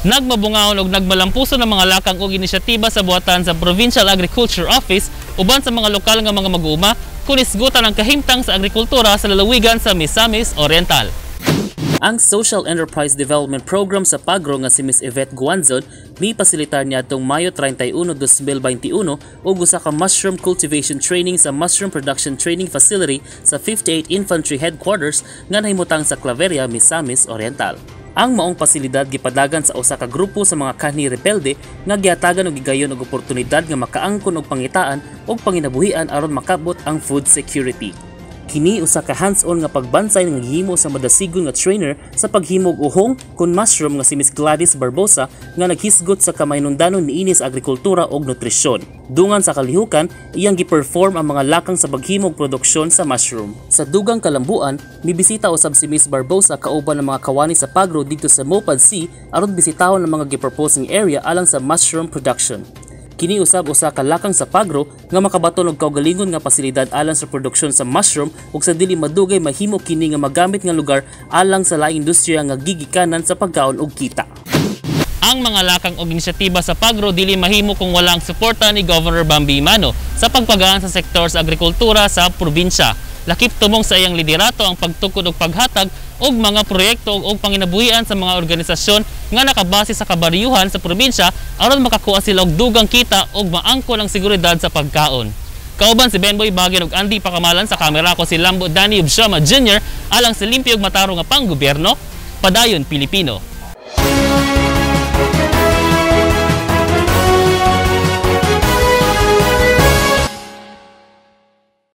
Nagmabungaon og nagmalampuso ng mga lakang og inisyatiba sa buhatan sa Provincial Agriculture Office uban sa mga lokal nga mga mag-uuma kun isgutan ang kahimtang sa agrikultura sa lalawigan sa Misamis Oriental. Ang Social Enterprise Development Program sa Pagro nga si Ms. Yvette Guanzon mipasilitar niya atong Mayo 31, 2021 og usa ka mushroom cultivation training sa Mushroom Production Training Facility sa 58 Infantry Headquarters nga nahimutang sa Claveria, Misamis Oriental. Ang maong pasilidad gipadagan sa usa ka grupo sa mga kanhi rebelde nga giatagan og gigayon og oportunidad nga makaangkon og pangitaan og panginabuhian aron makabot ang food security. Kini usa ka hands-on nga pagbansay nga gihimo sa madasigon nga trainer sa paghimo og uhong kun mushroom nga si Ms. Gladys Barbosa nga naghisgot sa kamahinungdanon niini sa agrikultura og nutrisyon. Dungan sa kalihukan, iyang giperform ang mga lakang sa paghimo og produksyon sa mushroom. Sa dugang kalambuan, mibisita usab si Ms. Barbosa kauban ng mga kawani sa Pagro dito sa Mopad Sea aron bisitahon ang mga giproposing area alang sa mushroom production. Kini usab usa ka lakang sa Pagro nga makabaton og kaugalingon nga pasilidad alang sa produksyon sa mushroom ug sa dili madugay mahimo kini nga magamit nga lugar alang sa laing industriya nga gigikanan sa pagkaon og kita. Ang mga lakang og inisyatiba sa Pagro dili mahimo kung wala ang suporta ni Governor Bambi Mano sa pagpagaan sa sektor sa agrikultura sa probinsya. Lakip tumong sa iyang liderato ang pagtukod og paghatag og mga proyekto og panginabuhian sa mga organisasyon nga nakabase sa kabariyuhan sa probinsya aron makakuha sila og dugang kita og maangkon ang seguridad sa pagkaon. Kauban si Benboy Bagin ug Andy Pakamalan sa kamera ko si Lambo Danny Ubshama Jr. alang sa limpyo ug mataro nga panggobyerno, Padayon Pilipino.